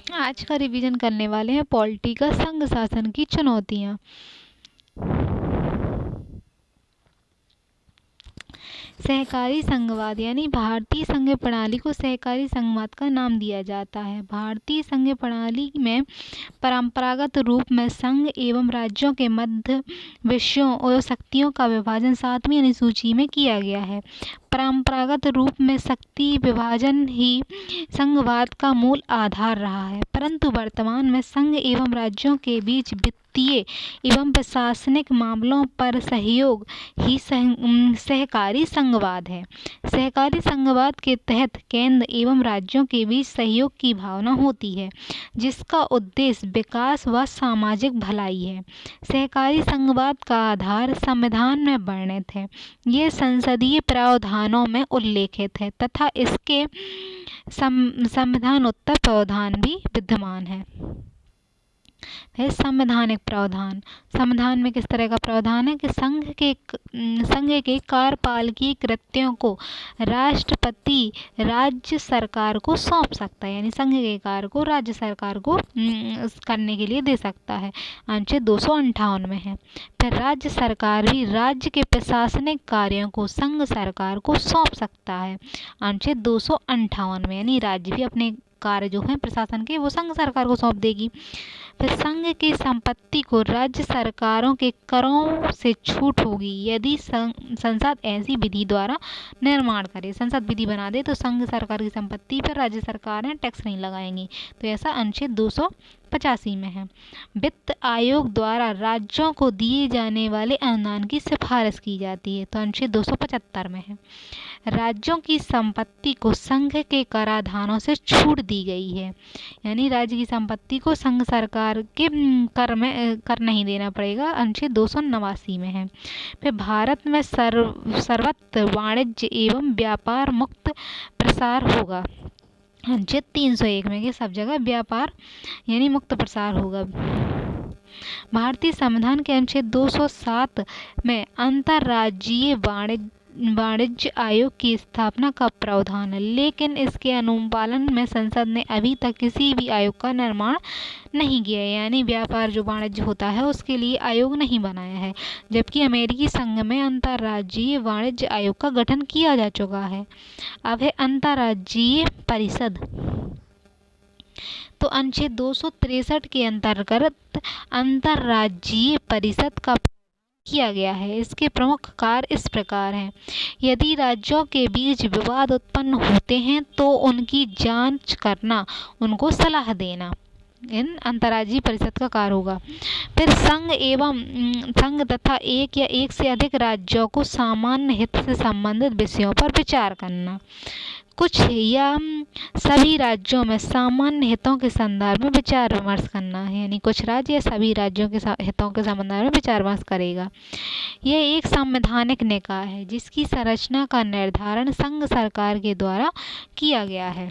आज का रिवीजन करने वाले हैं पॉलिटी का संघ शासन की चुनौतियाँ। सहकारी संघवाद यानी भारतीय संघीय प्रणाली को सहकारी संघवाद का नाम दिया जाता है। भारतीय संघीय प्रणाली में परंपरागत रूप में संघ एवं राज्यों के मध्य विषयों और शक्तियों का विभाजन 7वीं अनुसूची में किया गया है। परंपरागत रूप में शक्ति विभाजन ही संघवाद का मूल आधार रहा है, परंतु वर्तमान में संघ एवं राज्यों के बीच वित्तीय एवं प्रशासनिक मामलों पर सहयोग ही सहकारी संघवाद है। सहकारी संघवाद के तहत केंद्र एवं राज्यों के बीच सहयोग की भावना होती है, जिसका उद्देश्य विकास व सामाजिक भलाई है। सहकारी संघवाद का आधार संविधान में वर्णित है। ये संसदीय प्रावधानों में उल्लेखित है तथा इसके संविधानोत्तर प्रावधान भी विद्यमान है। संवैधानिक प्रावधान। संविधान में किस तरह का प्रावधान है कि संघ के कार्यपालकीय कृत्यों को राष्ट्रपति राज्य सरकार को सौंप सकता है, यानी संघ के कार्य को राज्य सरकार को करने के लिए दे सकता है। अनुच्छेद 258 में है। फिर राज्य सरकार भी राज्य के प्रशासनिक कार्यों को संघ सरकार को सौंप सकता है। अनुच्छेद 258 में, यानी राज्य भी अपने कार्य जो हैं प्रशासन के वो संघ सरकार को सौंप देगी। फिर संघ की संपत्ति को राज्य सरकारों के करों से छूट होगी यदि संसद ऐसी विधि द्वारा निर्माण करे। संसद विधि बना दे तो संघ सरकार की संपत्ति पर राज्य सरकारें टैक्स नहीं लगाएंगी। तो ऐसा अनुच्छेद 285 में है। वित्त आयोग द्वारा राज्यों को दिए जाने वाले अनुदान की सिफारिश की जाती है, तो अनुच्छेद 275 में है। राज्यों की संपत्ति को संघ के कराधानों से छूट दी गई है, यानी राज्य की संपत्ति को संघ सरकार के कर नहीं देना पड़ेगा। अनुच्छेद 289 में है। फिर भारत में सर्वत्र वाणिज्य एवं व्यापार मुक्त प्रसार होगा। अनुच्छेद 301 में कि सब जगह व्यापार यानी मुक्त प्रसार होगा। भारतीय संविधान के अनुच्छेद 207 में अंतर्राज्यीय वाणिज्य आयोग की स्थापना का प्रावधान है, लेकिन इसके अनुपालन में संसद ने अभी तक किसी भी आयोग का निर्माण नहीं किया है, यानी व्यापार जो वाणिज्य होता है उसके लिए आयोग नहीं बनाया है। जबकि अमेरिकी संघ में अंतर्राज्यीय वाणिज्य आयोग का गठन किया जा चुका है। अब है अंतर्राज्यीय परिषद। तो अनुच्छेद 263 के अंतर्गत अंतर्राज्यीय परिषद का किया गया है। इसके प्रमुख कार्य इस प्रकार हैं। यदि राज्यों के बीच विवाद उत्पन्न होते हैं तो उनकी जांच करना, उनको सलाह देना इन अंतर्राज्यीय परिषद का कार्य होगा। फिर संघ तथा एक या एक से अधिक राज्यों को सामान्य हित से संबंधित विषयों पर विचार करना। कुछ या सभी राज्यों में सामान्य हितों के संदर्भ में विचार विमर्श करना है, यानी कुछ राज्य या सभी राज्यों के हितों के संबंध में विचार विमर्श करेगा। यह एक संवैधानिक निकाय है जिसकी संरचना का निर्धारण संघ सरकार के द्वारा किया गया है।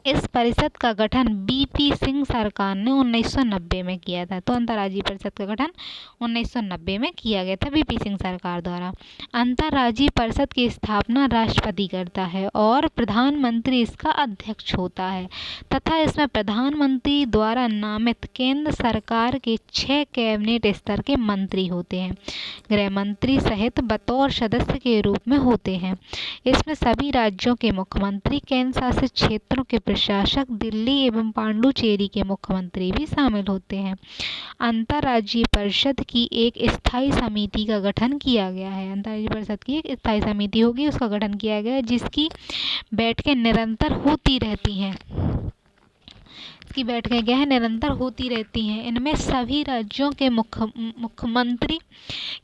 इस परिषद का गठन बीपी सिंह सरकार ने 1990 में किया था। तो अंतर्राज्यीय परिषद का गठन 1990 में किया गया था बीपी सिंह सरकार द्वारा। अंतर्राज्यीय परिषद की स्थापना राष्ट्रपति करता है और प्रधानमंत्री इसका अध्यक्ष होता है तथा इसमें प्रधानमंत्री द्वारा नामित केंद्र सरकार के 6 कैबिनेट स्तर के मंत्री होते हैं, गृह मंत्री सहित बतौर सदस्य के रूप में होते हैं। इसमें सभी राज्यों के मुख्यमंत्री, केंद्र शासित क्षेत्रों के प्रशासक, दिल्ली एवं पांडुचेरी के मुख्यमंत्री भी शामिल होते हैं। अंतर्राज्यीय परिषद की एक स्थायी समिति का गठन किया गया है। अंतर्राज्यीय परिषद की एक स्थायी समिति होगी, उसका गठन किया गया है जिसकी बैठकें निरंतर होती रहती हैं। की बैठकें क्या है निरंतर होती रहती हैं। इनमें सभी राज्यों के मुख्यमंत्री,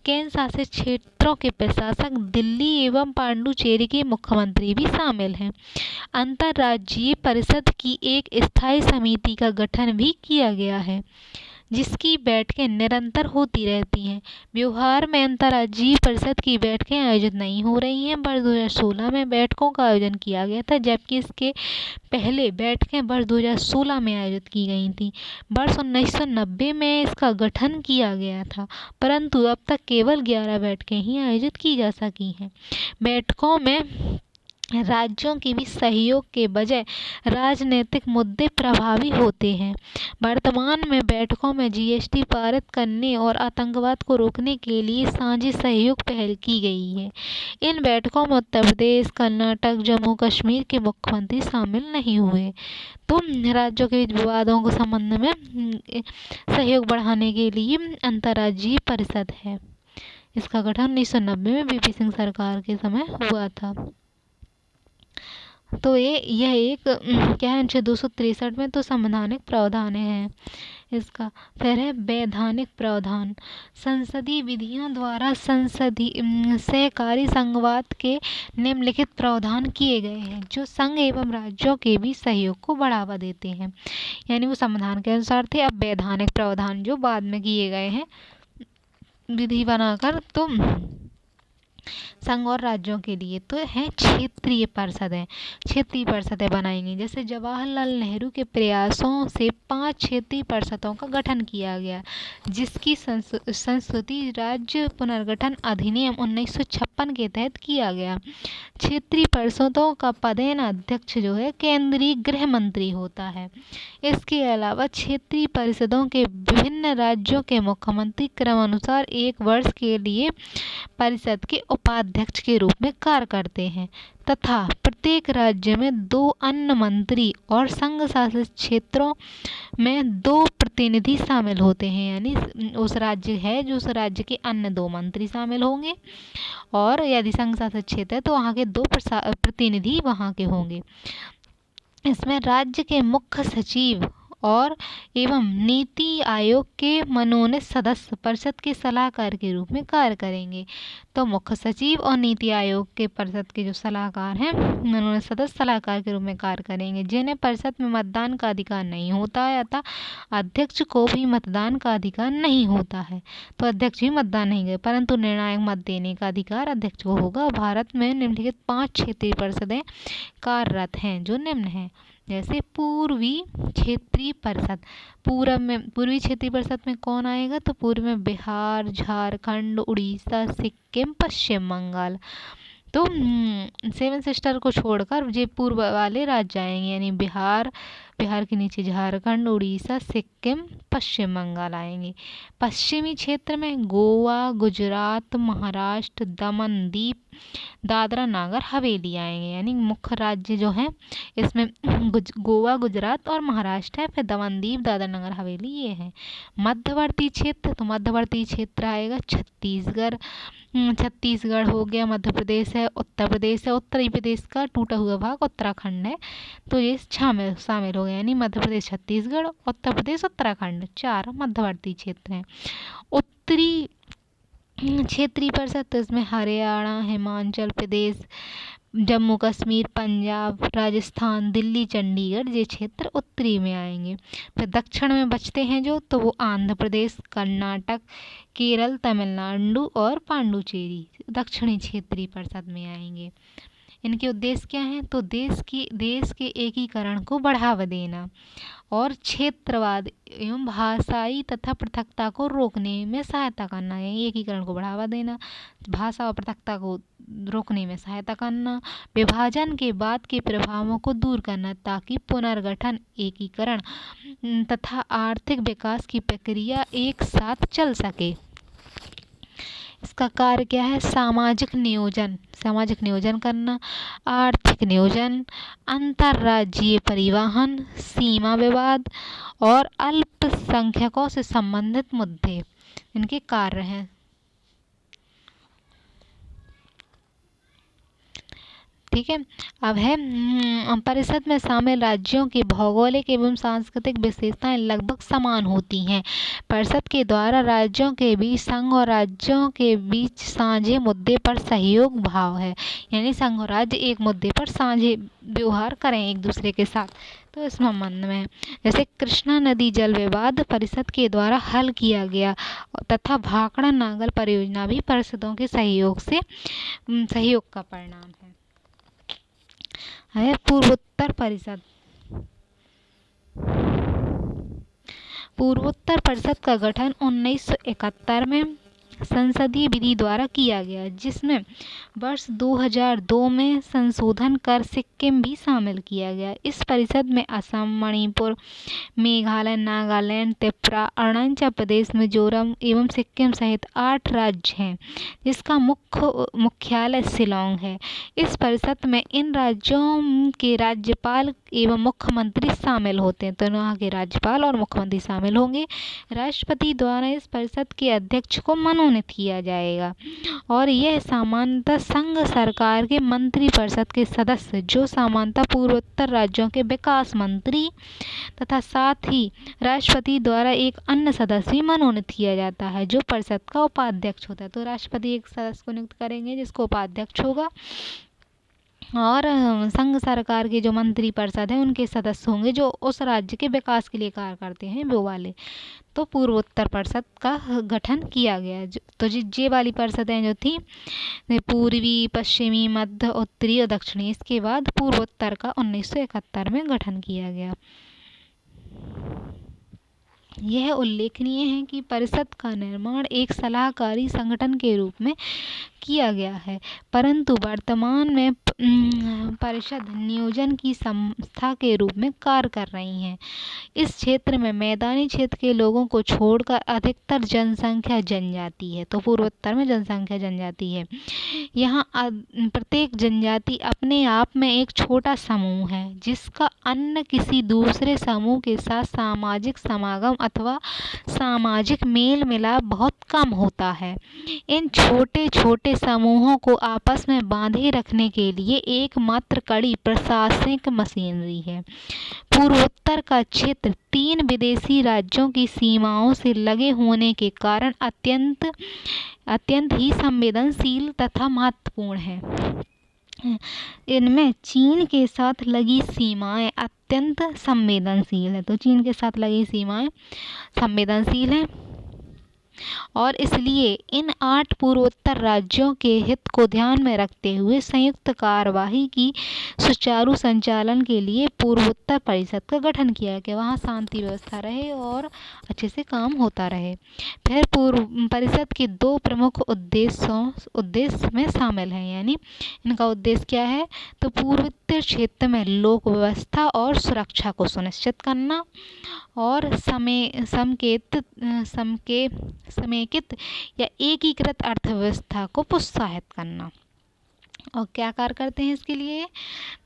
केंद्र शासित क्षेत्रों के प्रशासक, दिल्ली एवं पांडुचेरी के मुख्यमंत्री भी शामिल हैं। अंतर्राज्यीय परिषद की एक स्थायी समिति का गठन भी किया गया है जिसकी बैठकें निरंतर होती रहती हैं। व्यवहार में अंतर्राज्यीय परिषद की बैठकें आयोजित नहीं हो रही हैं। वर्ष 2016 में बैठकों का आयोजन किया गया था, जबकि इसके पहले बैठकें वर्ष 2016 में आयोजित की गई थी। वर्ष 1990 में इसका गठन किया गया था, परंतु अब तक केवल 11 बैठकें ही आयोजित की जा सकी हैं। बैठकों में राज्यों के बीच सहयोग के बजाय राजनीतिक मुद्दे प्रभावी होते हैं। वर्तमान में बैठकों में जीएसटी पारित करने और आतंकवाद को रोकने के लिए साझी सहयोग पहल की गई है। इन बैठकों में उत्तर प्रदेश, कर्नाटक, जम्मू कश्मीर के मुख्यमंत्री शामिल नहीं हुए। तो राज्यों के बीच विवादों के संबंध में सहयोग बढ़ाने के लिए अंतर्राज्यीय परिषद है। इसका गठन 1990 में वीपी सिंह सरकार के समय हुआ था। तो यह एक क्या है, अनुच्छेद 263 में तो संवैधानिक प्रावधान है इसका। फिर है वैधानिक प्रावधान। संसदीय विधियों द्वारा संसदीय सहकारी संघवाद के निम्नलिखित प्रावधान किए गए हैं जो संघ एवं राज्यों के बीच सहयोग को बढ़ावा देते हैं। यानी वो संविधान के अनुसार थे। अब वैधानिक प्रावधान जो बाद में किए गए हैं विधि बनाकर, तो संघ और राज्यों के लिए तो है क्षेत्रीय परिषदें। क्षेत्रीय परिषदें बनाएंगी। जैसे जवाहरलाल नेहरू के प्रयासों से 5 क्षेत्रीय परिषदों का गठन किया गया, जिसकी संस्तुति राज्य पुनर्गठन अधिनियम 1956 के तहत किया गया। क्षेत्रीय परिषदों का पदेन अध्यक्ष जो है केंद्रीय गृह मंत्री होता है। इसके अलावा क्षेत्रीय परिषदों के विभिन्न राज्यों के मुख्यमंत्री क्रमानुसार 1 वर्ष के लिए परिषद के उपाध्यक्ष के रूप में कार्य करते हैं तथा प्रत्येक राज्य में 2 अन्य मंत्री और संघ शासित क्षेत्रों में 2 प्रतिनिधि शामिल होते हैं। यानी उस राज्य है जो उस राज्य के अन्य 2 मंत्री शामिल होंगे, और यदि संघ शासित क्षेत्र है तो वहाँ के 2 प्रतिनिधि वहाँ के होंगे। इसमें राज्य के मुख्य सचिव और एवं नीति आयोग के मनोनीत सदस्य परिषद के सलाहकार के रूप में कार्य करेंगे। तो मुख्य सचिव और नीति आयोग के परिषद के जो सलाहकार हैं मनोनीत सदस्य सलाहकार के रूप में कार्य करेंगे, जिन्हें परिषद में मतदान का अधिकार नहीं होता है, अतः अध्यक्ष को भी मतदान का अधिकार नहीं होता है। तो अध्यक्ष भी मतदान नहीं गए, परंतु निर्णायक मत देने का अधिकार अध्यक्ष को होगा। भारत में निम्नलिखित 5 क्षेत्रीय परिषदें कार्यरत हैं जो निम्न हैं। जैसे पूर्वी क्षेत्रीय परिषद। पूर्वी क्षेत्रीय परिषद में कौन आएगा, तो पूर्व में बिहार, झारखंड, उड़ीसा, सिक्किम, पश्चिम बंगाल। तो 7 सिस्टर को छोड़कर ये पूर्व वाले राज्य आएंगे, यानी बिहार के नीचे झारखंड, उड़ीसा, सिक्किम, पश्चिम बंगाल आएंगे। पश्चिमी क्षेत्र में गोवा, गुजरात, महाराष्ट्र, दमन, दीव, दादरा नागर हवेली आएंगे। यानी मुख्य राज्य जो हैं इसमें गोवा, गुजरात और महाराष्ट्र है। फिर दमन, दीव, दादरा नगर हवेली ये है। मध्यवर्ती क्षेत्र, तो मध्यवर्ती क्षेत्र आएगा छत्तीसगढ़ हो गया, मध्य प्रदेश है, उत्तर प्रदेश है, उत्तरी प्रदेश का टूटा हुआ भाग उत्तराखंड है। तो ये शामिल हो गया, यानी मध्य प्रदेश, छत्तीसगढ़, उत्तर प्रदेश, उत्तराखंड 4 मध्यवर्ती क्षेत्र हैं। उत्तरी क्षेत्रीय परिषद, तो इसमें हरियाणा, हिमाचल प्रदेश, जम्मू कश्मीर, पंजाब, राजस्थान, दिल्ली, चंडीगढ़ ये क्षेत्र उत्तरी में आएंगे। फिर दक्षिण में बचते हैं जो, तो वो आंध्र प्रदेश, कर्नाटक, केरल, तमिलनाडु और पांडुचेरी दक्षिणी क्षेत्रीय परिषद में आएंगे। इनके उद्देश्य क्या हैं, तो देश के एकीकरण को बढ़ावा देना और क्षेत्रवाद एवं भाषाई तथा पृथकता को रोकने में सहायता करना है। एकीकरण को बढ़ावा देना, भाषा और पृथकता को रोकने में सहायता करना, विभाजन के बाद के प्रभावों को दूर करना ताकि पुनर्गठन, एकीकरण तथा आर्थिक विकास की प्रक्रिया एक साथ चल सके। इसका कार्य क्या है, सामाजिक नियोजन करना, आर्थिक नियोजन, अंतर्राज्यीय परिवहन, सीमा विवाद और अल्पसंख्यकों से संबंधित मुद्दे इनके कार्य हैं। ठीक है। अब है परिषद में शामिल राज्यों की भौगोलिक एवं सांस्कृतिक विशेषताएं लगभग समान होती हैं। परिषद के द्वारा राज्यों के बीच संघ और राज्यों के बीच साझे मुद्दे पर सहयोग भाव है, यानी संघ और राज्य एक मुद्दे पर साझे व्यवहार करें एक दूसरे के साथ, तो इस संबंध में जैसे कृष्णा नदी जल विवाद परिषद के द्वारा हल किया गया तथा भाखड़ा नागल परियोजना भी परिषदों के सहयोग का परिणाम है। पूर्वोत्तर परिषद। पूर्वोत्तर परिषद का गठन 1971 में संसदीय विधि द्वारा किया गया, जिसमें वर्ष 2002 में संशोधन कर सिक्किम भी शामिल किया गया। इस परिषद में असम, मणिपुर, मेघालय, नागालैंड, त्रिपुरा, अरुणाचल प्रदेश, मिजोरम एवं सिक्किम सहित 8 राज्य हैं, जिसका मुख्यालय शिलांग है। इस परिषद में इन राज्यों के राज्यपाल एवं मुख्यमंत्री शामिल होते हैं, तो यहाँ के राज्यपाल और मुख्यमंत्री शामिल होंगे। राष्ट्रपति द्वारा इस परिषद के अध्यक्ष को मनोनीत किया जाएगा और यह सामान्यतः संघ सरकार के मंत्रिपरिषद के सदस्य, जो सामान्यतः पूर्वोत्तर राज्यों के विकास मंत्री तथा साथ ही राष्ट्रपति द्वारा एक अन्य सदस्य भी मनोनीत किया जाता है, जो परिषद का उपाध्यक्ष होता है। तो राष्ट्रपति एक सदस्य को नियुक्त करेंगे जिसको उपाध्यक्ष होगा, और संघ सरकार के जो मंत्री परिषद है उनके सदस्य होंगे जो उस राज्य के विकास के लिए कार्य करते हैं, वो वाले। तो पूर्वोत्तर परिषद का गठन किया गया। तो ये वाली परिषदें जो थी पूर्वी, पश्चिमी, मध्य, उत्तरी और दक्षिणी, इसके बाद पूर्वोत्तर का 1971 में गठन किया गया। यह उल्लेखनीय है कि परिषद का निर्माण एक सलाहकारी संगठन के रूप में किया गया है, परंतु वर्तमान में परिषद नियोजन की संस्था के रूप में कार्य कर रही है। इस क्षेत्र में मैदानी क्षेत्र के लोगों को छोड़कर अधिकतर जनसंख्या जनजाति है। तो पूर्वोत्तर में जनसंख्या जनजाति है। यहाँ प्रत्येक जनजाति अपने आप में एक छोटा समूह है, जिसका अन्य किसी दूसरे समूह के साथ सामाजिक समागम अथवा सामाजिक मेल मिलाप बहुत कम होता है। इन छोटे छोटे समूहों को आपस में बांधे रखने के लिए एकमात्र कड़ी प्रशासनिक मशीनरी है। पूर्वोत्तर का क्षेत्र 3 विदेशी राज्यों की सीमाओं से लगे होने के कारण अत्यंत ही संवेदनशील तथा महत्वपूर्ण है। इनमें चीन के साथ लगी सीमाएं अत्यंत संवेदनशील है। तो चीन के साथ लगी सीमाएं संवेदनशील हैं और इसलिए इन 8 पूर्वोत्तर राज्यों के हित को ध्यान में रखते हुए संयुक्त कार्यवाही की सुचारू संचालन के लिए पूर्वोत्तर परिषद का गठन किया कि वहाँ शांति व्यवस्था रहे और अच्छे से काम होता रहे। फिर परिषद के 2 प्रमुख उद्देश्य में शामिल हैं, यानी इनका उद्देश्य क्या है, तो पूर्वोत्तर क्षेत्र में लोक व्यवस्था और सुरक्षा को सुनिश्चित करना और समेकित या एकीकृत अर्थव्यवस्था को प्रोत्साहित करना। और क्या कार्य करते हैं इसके लिए,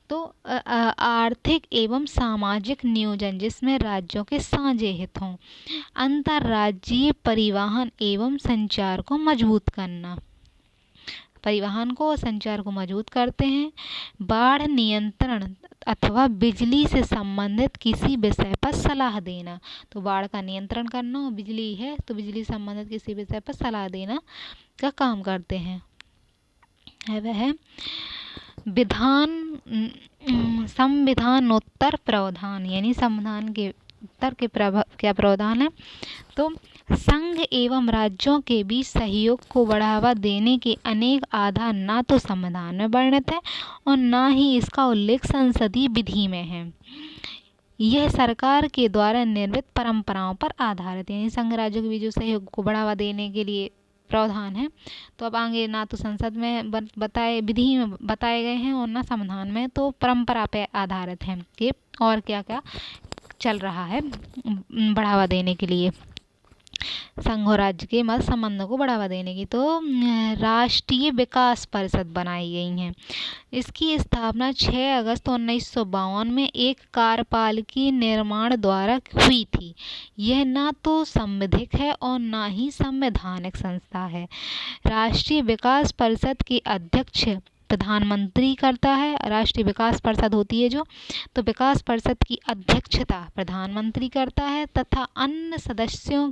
तो आर्थिक एवं सामाजिक नियोजन जिसमें राज्यों के साझे हित हों, अंतर्राज्यीय परिवहन एवं संचार को मजबूत करना, परिवहन को और संचार को मजबूत करते हैं, बाढ़ नियंत्रण अथवा बिजली से संबंधित किसी विषय पर सलाह देना। तो बाढ़ का नियंत्रण करना और बिजली है तो बिजली संबंधित किसी विषय पर सलाह देना का काम करते हैं। वह संविधानोत्तर प्रावधान, यानी संविधान के उत्तर के क्या प्रावधान है, तो संघ एवं राज्यों के बीच सहयोग को बढ़ावा देने के अनेक आधार ना तो संविधान में वर्णित है और ना ही इसका उल्लेख संसदीय विधि में है। यह सरकार के द्वारा निर्मित परंपराओं पर आधारित है, यानी संघ राज्यों के बीच सहयोग को बढ़ावा देने के लिए प्रावधान है। तो अब आगे ना तो संसद में विधि में बताए गए हैं और ना संविधान में, तो परंपरा पे आधारित है कि और क्या क्या चल रहा है बढ़ावा देने के लिए, संघ और राज्य के मध्य संबंधों को बढ़ावा देने की। तो राष्ट्रीय विकास परिषद बनाई गई हैं। इसकी स्थापना 6 अगस्त 1952 में एक कार्यपालिकी निर्माण द्वारा हुई थी। यह ना तो संवैधानिक है और ना ही संवैधानिक संस्था है। राष्ट्रीय विकास परिषद के अध्यक्ष प्रधानमंत्री करता है। राष्ट्रीय विकास परिषद होती है जो, तो विकास परिषद की अध्यक्षता प्रधानमंत्री करता है तथा अन्य सदस्यों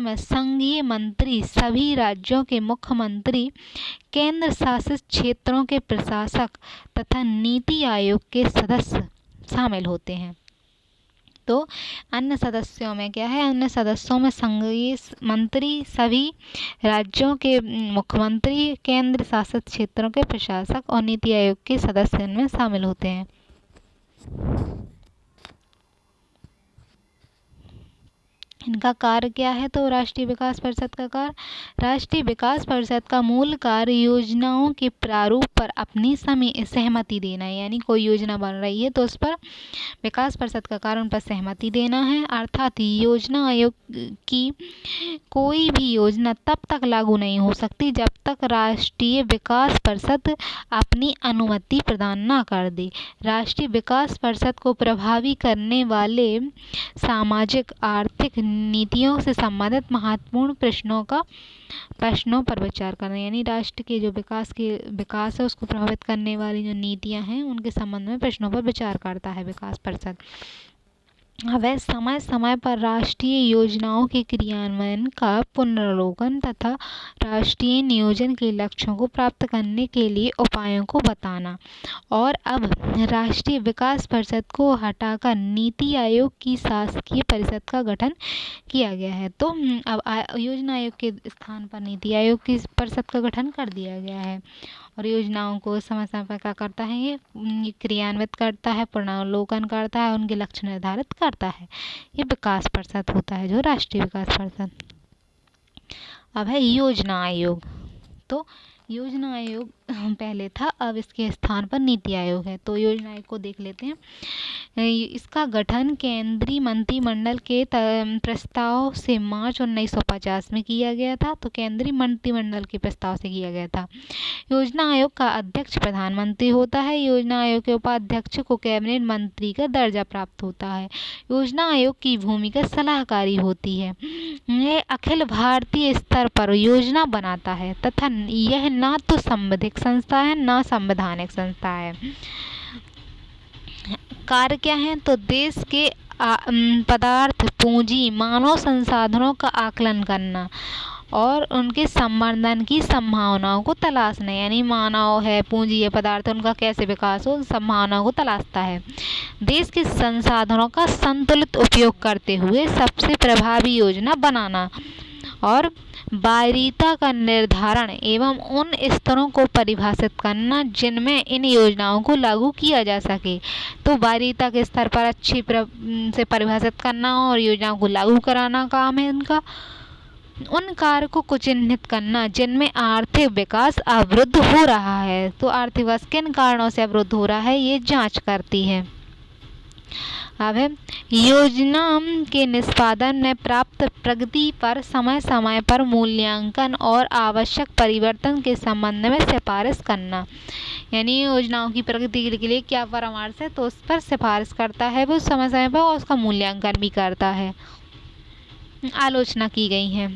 में संघीय मंत्री, सभी राज्यों के मुख्यमंत्री, केंद्र शासित क्षेत्रों के प्रशासक तथा नीति आयोग के सदस्य शामिल होते हैं। तो अन्य सदस्यों में क्या है, अन्य सदस्यों में संघीय मंत्री, सभी राज्यों के मुख्यमंत्री, केंद्र शासित क्षेत्रों के प्रशासक और नीति आयोग के सदस्य इनमें शामिल होते हैं। इनका कार्य क्या है? तो राष्ट्रीय विकास परिषद का कार्य, राष्ट्रीय विकास परिषद का मूल कार्य योजनाओं के प्रारूप पर अपनी सहमति देना है। यानी कोई योजना बन रही है तो उस पर विकास परिषद का कार्य उन पर सहमति देना है। अर्थात योजना आयोग की कोई भी योजना तब तक लागू नहीं हो सकती जब तक राष्ट्रीय विकास परिषद अपनी अनुमति प्रदान न कर दे। राष्ट्रीय विकास परिषद को प्रभावी करने वाले सामाजिक आर्थिक नीतियों से संबंधित महत्वपूर्ण प्रश्नों पर विचार करना। यानी राष्ट्र के जो विकास है उसको प्रभावित करने वाली जो नीतियां हैं उनके संबंध में प्रश्नों पर विचार करता है विकास परिषद। वह समय समय पर राष्ट्रीय योजनाओं के क्रियान्वयन का पुनरावलोकन तथा राष्ट्रीय नियोजन के लक्ष्यों को प्राप्त करने के लिए उपायों को बताना। और अब राष्ट्रीय विकास परिषद को हटाकर नीति आयोग की शासकीय परिषद का गठन किया गया है। तो अब योजना आयोग के स्थान पर नीति आयोग की परिषद का गठन कर दिया गया है और योजनाओं को समय समय पर क्या करता है, ये क्रियान्वित करता है, पुनरावलोकन करता है, उनके लक्ष्य निर्धारित करता है। ये विकास परिषद होता है जो राष्ट्रीय विकास परिषद। अब है योजना आयोग। तो योजना आयोग पहले था, अब इसके स्थान पर नीति आयोग है। तो योजना आयोग को देख लेते हैं। इसका गठन केंद्रीय मंत्रिमंडल के प्रस्ताव से मार्च 1950 में किया गया था। तो केंद्रीय मंत्रिमंडल के प्रस्ताव से किया गया था। योजना आयोग का अध्यक्ष प्रधानमंत्री होता है। योजना आयोग के उपाध्यक्ष को कैबिनेट मंत्री का दर्जा प्राप्त होता है। योजना आयोग की भूमिका सलाहकारी होती है। यह अखिल भारतीय स्तर पर योजना बनाता है तथा यह ना तो संवैधानिक संस्था है ना संवैधानिक संस्था है। कार्य क्या है? तो देश के पदार्थ, पूंजी, मानव संसाधनों का आकलन करना और उनके संवर्धन की संभावनाओं को तलाशना। यानी मानव है, पूंजी है, पदार्थ, उनका कैसे विकास हो, संभावनाओं को तलाशता है। देश के संसाधनों का संतुलित उपयोग करते हुए सबसे प्रभावी योजना बनाना और वरीयता का निर्धारण एवं उन स्तरों को परिभाषित करना जिनमें इन योजनाओं को लागू किया जा सके। तो वरीयता के स्तर पर अच्छी से परिभाषित करना और योजनाओं को लागू कराना काम है उनका। उन कारकों को चिन्हित करना जिनमें आर्थिक विकास अवरुद्ध हो रहा है। तो आर्थिक विकास किन कारणों से अवरुद्ध हो रहा है ये जांच करती है। अब है योजना के निष्पादन में प्राप्त प्रगति पर समय समय पर मूल्यांकन और आवश्यक परिवर्तन के संबंध में सिफारिश करना। यानी योजनाओं की प्रगति के लिए क्या परामर्श है तो उस पर सिफारिश करता है वो समय समय पर और उसका मूल्यांकन भी करता है। आलोचना की गई है।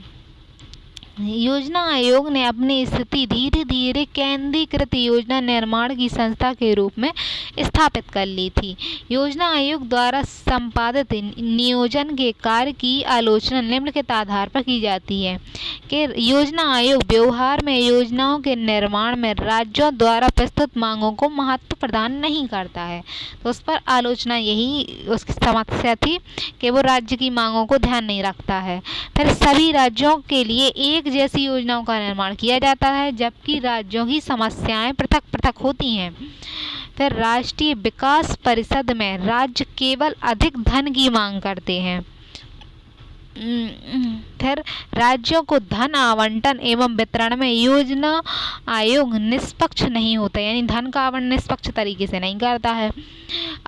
योजना आयोग ने अपनी स्थिति धीरे धीरे केंद्रीकृत योजना निर्माण की संस्था के रूप में स्थापित कर ली थी। योजना आयोग द्वारा संपादित नियोजन के कार्य की आलोचना निम्नलिखित आधार पर की जाती है कि योजना आयोग व्यवहार में योजनाओं के निर्माण में राज्यों द्वारा प्रस्तुत मांगों को महत्व प्रदान नहीं करता है। तो उस पर आलोचना यही उसकी समस्या थी कि वो राज्य की मांगों को ध्यान नहीं रखता है। फिर सभी राज्यों के लिए एक जैसी योजनाओं का निर्माण किया जाता है जबकि राज्यों की समस्याएं पृथक पृथक होती हैं। फिर राष्ट्रीय विकास परिषद में राज्य केवल अधिक धन की मांग करते हैं। फिर राज्यों को धन आवंटन एवं वितरण में योजना आयोग निष्पक्ष नहीं होता। यानी धन का आवंटन निष्पक्ष तरीके से नहीं करता है।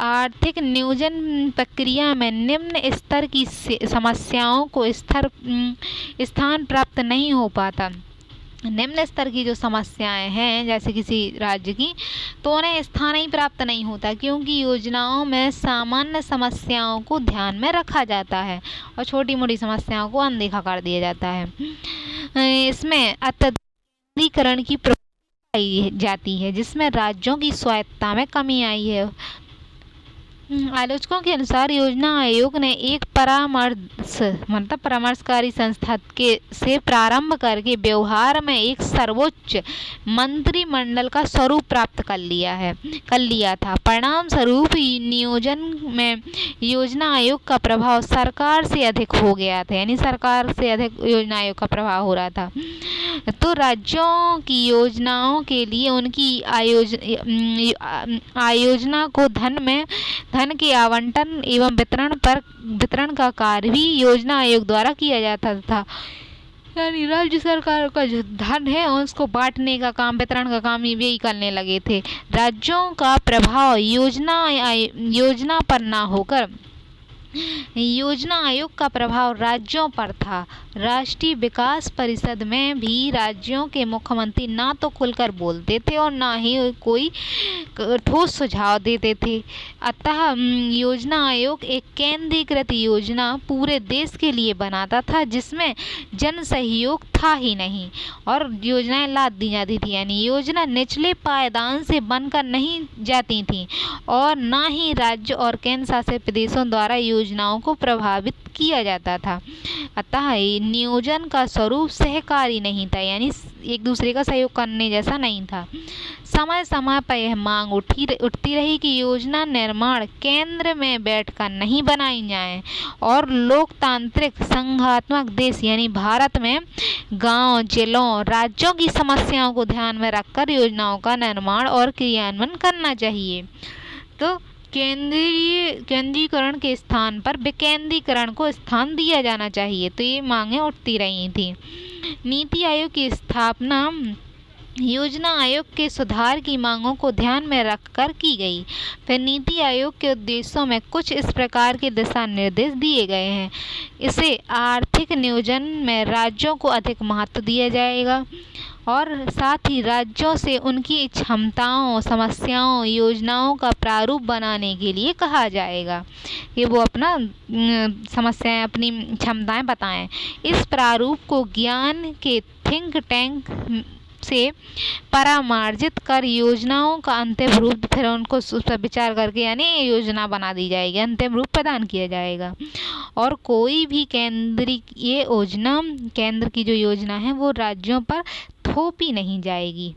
आर्थिक नियोजन प्रक्रिया में निम्न स्तर की समस्याओं को स्थान प्राप्त नहीं हो पाता। निम्न स्तर की जो समस्याएं हैं जैसे किसी राज्य की तो उन्हें स्थान ही प्राप्त नहीं होता क्योंकि योजनाओं में सामान्य समस्याओं को ध्यान में रखा जाता है और छोटी मोटी समस्याओं को अनदेखा कर दिया जाता है। इसमें अत्यधिकरण की प्रक्रिया पाई जाती है जिसमें राज्यों की स्वायत्तता में कमी आई है। आलोचकों के अनुसार योजना आयोग ने एक परामर्शकारी संस्था से प्रारंभ करके व्यवहार में एक सर्वोच्च मंत्रिमंडल का स्वरूप प्राप्त कर लिया था। परिणाम स्वरूप नियोजन में योजना आयोग का प्रभाव सरकार से अधिक हो गया था। यानी सरकार से अधिक योजना आयोग का प्रभाव हो रहा था। तो राज्यों की योजनाओं के लिए उनकी आयोजना को धन के आवंटन एवं वितरण का कार्य भी योजना आयोग द्वारा किया जाता था। यानी राज्य सरकार का जो धन है उसको बांटने का काम, वितरण का काम यही करने लगे थे। राज्यों का प्रभाव योजना पर ना होकर योजना आयोग का प्रभाव राज्यों पर था। राष्ट्रीय विकास परिषद में भी राज्यों के मुख्यमंत्री ना तो खुलकर बोलते थे और ना ही कोई ठोस सुझाव देते थे। अतः योजना आयोग एक केंद्रीकृत योजना पूरे देश के लिए बनाता था जिसमें जन सहयोग था ही नहीं और योजनाएं लाद दी जाती थी। यानी योजना निचले पायदान से बनकर नहीं जाती थी और ना ही राज्य और केंद्र शासित प्रदेशों द्वारा योजनाओं को प्रभावित किया जाता था। अतः नियोजन का स्वरूप सहकारी नहीं था, यानी एक दूसरे का सहयोग करने जैसा नहीं था। समय समय पर यह मांग उठती रही कि योजना निर्माण केंद्र में बैठकर नहीं बनाई जाए और लोकतांत्रिक संघात्मक देश यानी भारत में गांव, जिलों, राज्यों की समस्याओं को ध्यान में रखकर योजनाओं का निर्माण और क्रियान्वयन करना चाहिए। तो केंद्रीकरण के स्थान पर विकेंद्रीकरण को स्थान दिया जाना चाहिए। तो ये मांगें उठती रही थी। नीति आयोग की स्थापना योजना आयोग के सुधार की मांगों को ध्यान में रखकर की गई। फिर नीति आयोग के उद्देश्यों में कुछ इस प्रकार के दिशा निर्देश दिए गए हैं। इसे आर्थिक नियोजन में राज्यों को अधिक महत्व दिया जाएगा और साथ ही राज्यों से उनकी क्षमताओं, समस्याओं, योजनाओं का प्रारूप बनाने के लिए कहा जाएगा कि वो अपना समस्याएं, अपनी क्षमताएं बताएं। इस प्रारूप को ज्ञान के थिंक टैंक से परामर्शित कर योजनाओं का अंतिम रूप, फिर उनको उस पर विचार करके यानी योजना बना दी जाएगी, अंतिम रूप प्रदान किया जाएगा। और कोई भी केंद्रीय योजना, केंद्र की जो योजना है वो राज्यों पर थोपी नहीं जाएगी।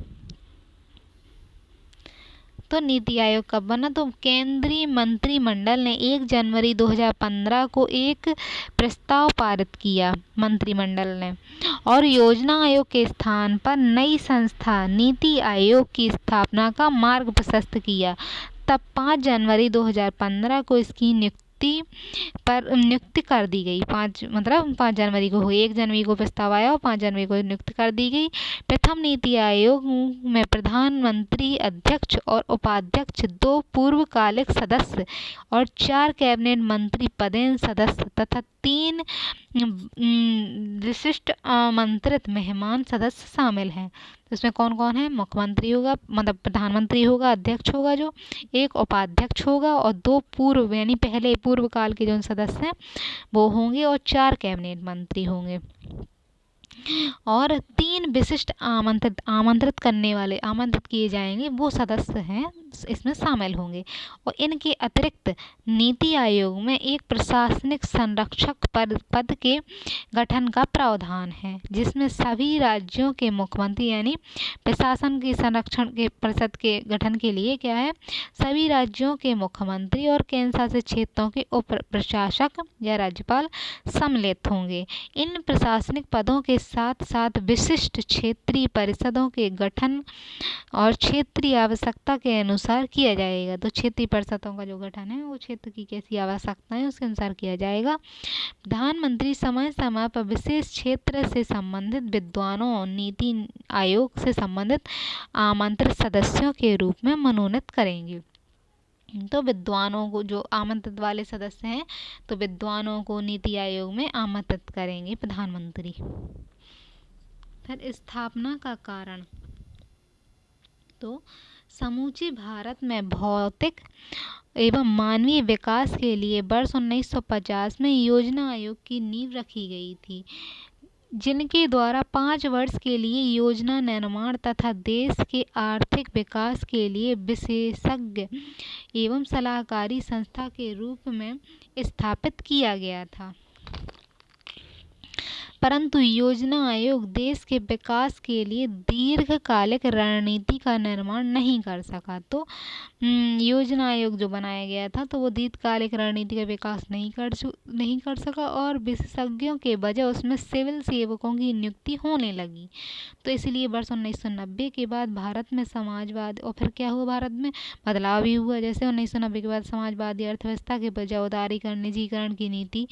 तो नीति आयोग कब बना? तो केंद्रीय मंत्रिमंडल ने 1 जनवरी 2015 को एक प्रस्ताव पारित किया मंत्रिमंडल ने और योजना आयोग के स्थान पर नई संस्था नीति आयोग की स्थापना का मार्ग प्रशस्त किया। तब 5 जनवरी 2015 को इसकी नियुक्ति कर दी गई। 5 जनवरी को हुई, 1 जनवरी को प्रस्ताव आया और 5 जनवरी को नियुक्ति कर दी गई। प्रथम नीति आयोग में प्रधानमंत्री, अध्यक्ष और उपाध्यक्ष, 2 पूर्वकालिक सदस्य और 4 कैबिनेट मंत्री पदेन सदस्य तथा 3 विशिष्ट आमंत्रित मेहमान सदस्य शामिल हैं। इसमें कौन कौन है? मुख्यमंत्री होगा, मतलब प्रधानमंत्री होगा, अध्यक्ष होगा जो, एक उपाध्यक्ष होगा और 2 पूर्व यानी पहले पूर्व काल के जो सदस्य हैं वो होंगे और 4 कैबिनेट मंत्री होंगे और 3 विशिष्ट आमंत्रित करने वाले, आमंत्रित किए जाएंगे वो सदस्य हैं इसमें शामिल होंगे। और इनके अतिरिक्त नीति आयोग में एक प्रशासनिक संरक्षक पद के गठन का प्रावधान है जिसमें सभी राज्यों के मुख्यमंत्री यानी प्रशासन की संरक्षण के परिषद के गठन के लिए क्या है, सभी राज्यों के मुख्यमंत्री और केंद्र शासित क्षेत्रों के उप प्रशासक या राज्यपाल सम्मिलित होंगे। इन प्रशासनिक पदों के साथ साथ विशिष्ट क्षेत्रीय परिषदों के गठन और क्षेत्रीय आवश्यकता के अनुसार किया जाएगा। तो क्षेत्रीय परिषदों का जो गठन है वो क्षेत्र की कैसी आवश्यकता है उसके अनुसार किया जाएगा। प्रधानमंत्री समय समय पर विशेष क्षेत्र से संबंधित विद्वानों, नीति आयोग से संबंधित आमंत्रित सदस्यों के रूप में मनोनीत करेंगे। तो विद्वानों को, जो आमंत्रित वाले सदस्य हैं, तो विद्वानों को नीति आयोग में आमंत्रित करेंगे प्रधानमंत्री। फिर स्थापना का कारण, तो समूचे भारत में भौतिक एवं मानवीय विकास के लिए वर्ष 1950 में योजना आयोग की नींव रखी गई थी जिनके द्वारा 5 वर्ष के लिए योजना निर्माण तथा देश के आर्थिक विकास के लिए विशेषज्ञ एवं सलाहकारी संस्था के रूप में स्थापित किया गया था। परंतु योजना आयोग देश के विकास के लिए दीर्घकालिक रणनीति का निर्माण नहीं कर सका। तो योजना आयोग जो बनाया गया था तो वो दीर्घकालिक रणनीति का विकास नहीं कर सका और विशेषज्ञों के बजाय उसमें सिविल सेवकों की नियुक्ति होने लगी। तो इसलिए वर्ष 1990 के बाद भारत में समाजवाद और फिर क्या हुआ, भारत में बदलाव भी हुआ। जैसे 1990 के बाद समाजवादी अर्थव्यवस्था के बजाय उदारीकरण, निजीकरण की नीति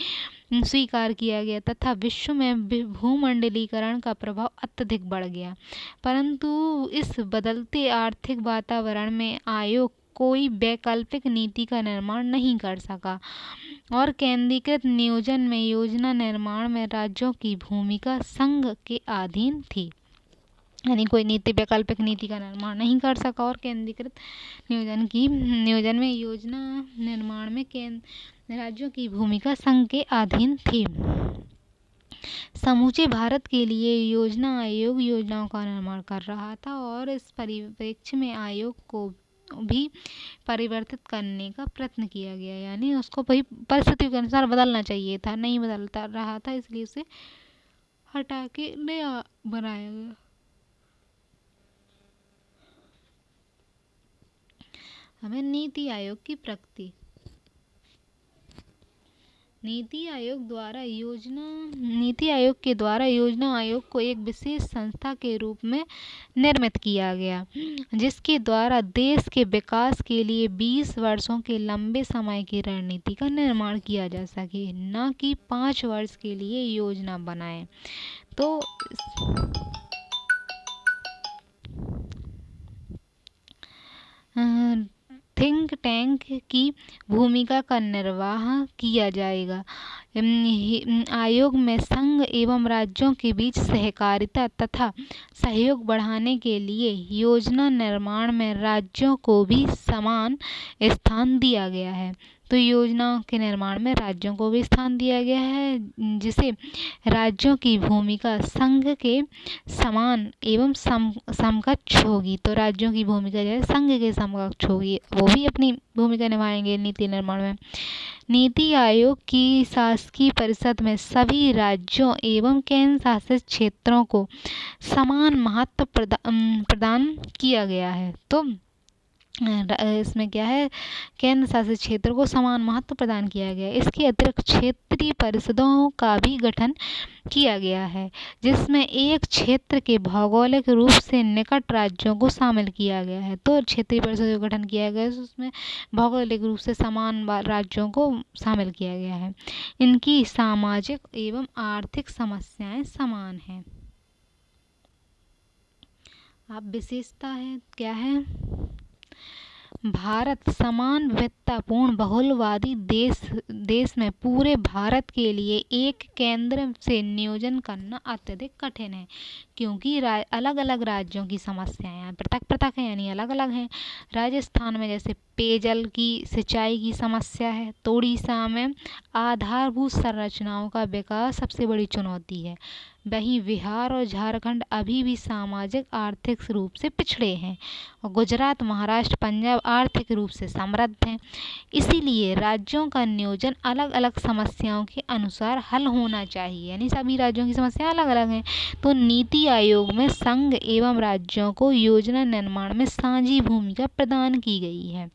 स्वीकार किया गया तथा विश्व में भूमंडलीकरण का प्रभाव अत्यधिक बढ़ गया। परंतु इस बदलते आर्थिक वातावरण में आयोग कोई वैकल्पिक नीति का निर्माण नहीं कर सका और केंद्रीकृत नियोजन में योजना निर्माण में राज्यों की भूमिका संघ के अधीन थी। यानी कोई वैकल्पिक नीति का निर्माण नहीं कर सका और केंद्रीकृत नियोजन में योजना निर्माण में राज्यों की भूमिका संघ के अधीन थी। समूचे भारत के लिए योजना आयोग योजनाओं का निर्माण कर रहा था और इस परिप्रेक्ष्य में आयोग को भी परिवर्तित करने का प्रयत्न किया गया। यानी उसको वही परिस्थितियों के अनुसार बदलना चाहिए था, नहीं बदलता रहा था, इसलिए उसे हटा के नया बनाया गया। हमें नीति आयोग की प्रगति। नीति आयोग के द्वारा योजना आयोग को एक विशेष संस्था के रूप में निर्मित किया गया, जिसके द्वारा देश के विकास के लिए 20 वर्षों के लंबे समय की रणनीति का निर्माण किया जा सके, न कि 5 वर्ष के लिए योजना बनाए। तो थिंक टैंक की भूमिका का निर्वाह किया जाएगा। आयोग में संघ एवं राज्यों के बीच सहकारिता तथा सहयोग बढ़ाने के लिए योजना निर्माण में राज्यों को भी समान स्थान दिया गया है। तो योजनाओं के निर्माण में राज्यों को भी स्थान दिया गया है, जिसे राज्यों की भूमिका संघ के समान एवं समकक्ष होगी। तो राज्यों की भूमिका जो है संघ के समकक्ष होगी, वो भी अपनी भूमिका निभाएंगे नीति निर्माण में। नीति आयोग की शासकीय परिषद में सभी राज्यों एवं केंद्र शासित क्षेत्रों को समान महत्व प्रदान किया गया है। तो इसमें क्या है, केंद्र शासित क्षेत्र को समान महत्व प्रदान किया गया है। इसके अतिरिक्त क्षेत्रीय परिषदों का भी गठन किया गया है, जिसमें एक क्षेत्र के भौगोलिक रूप से निकट राज्यों को शामिल किया गया है। तो क्षेत्रीय परिषद का गठन किया गया है, उसमें भौगोलिक रूप से समान राज्यों को शामिल किया गया है। इनकी सामाजिक एवं आर्थिक समस्याएं समान हैं। अब विशेषता है क्या है, भारत समान विविधतापूर्ण बहुलवादी देश में पूरे भारत के लिए एक केंद्र से नियोजन करना अत्यधिक कठिन है, क्योंकि अलग अलग राज्यों की समस्याएं पृथक हैं, यानी अलग अलग हैं। राजस्थान में जैसे पेयजल की सिंचाई की समस्या है, तो उड़ीसा में आधारभूत संरचनाओं का विकास सबसे बड़ी चुनौती है। वहीं बिहार और झारखंड अभी भी सामाजिक आर्थिक रूप से पिछड़े हैं और गुजरात, महाराष्ट्र, पंजाब आर्थिक रूप से समृद्ध हैं। इसीलिए राज्यों का नियोजन अलग अलग समस्याओं के अनुसार हल होना चाहिए, यानी सभी राज्यों की समस्याएं अलग अलग हैं। तो नीति आयोग में संघ एवं राज्यों को योजना निर्माण में साझी भूमिका प्रदान की गई है।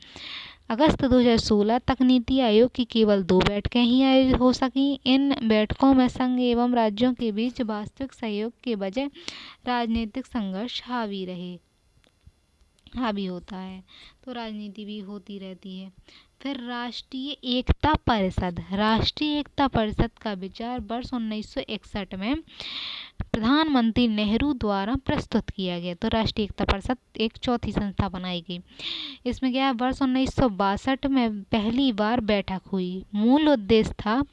अगस्त 2016 तक नीति आयोग की केवल 2 बैठकें ही आयोजित हो सकी। इन बैठकों में संघ एवं राज्यों के बीच वास्तविक सहयोग के बजाय राजनीतिक संघर्ष हावी होता है, तो राजनीति भी होती रहती है। फिर राष्ट्रीय एकता परिषद का विचार वर्ष 1961 में प्रधानमंत्री नेहरू द्वारा प्रस्तुत किया गया। तो राष्ट्रीय एकता परिषद एक चौथी संस्था बनाई गई। इसमें क्या है, वर्ष 1962 में पहली बार बैठक हुई। मूल उद्देश्य था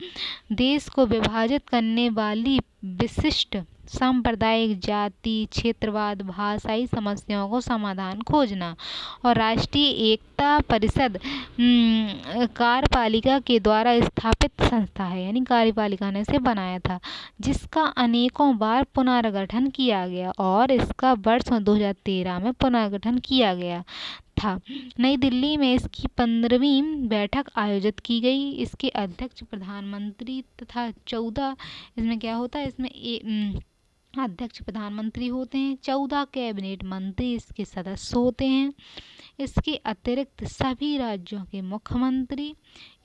देश को विभाजित करने वाली विशिष्ट सांप्रदायिक, जाति, क्षेत्रवाद, भाषाई समस्याओं को समाधान खोजना। और राष्ट्रीय एकता परिषद कार्यपालिका के द्वारा स्थापित संस्था है, यानी कार्यपालिका ने इसे बनाया था, जिसका अनेकों बार पुनर्गठन किया गया और इसका वर्ष 2013 में पुनर्गठन किया गया। था। नई दिल्ली में इसकी 15वीं बैठक आयोजित की गई। इसके अध्यक्ष प्रधानमंत्री तथा 14 इसमें क्या होता है, इसमें अध्यक्ष प्रधानमंत्री होते हैं, 14 कैबिनेट मंत्री इसके सदस्य होते हैं। इसके अतिरिक्त सभी राज्यों के मुख्यमंत्री,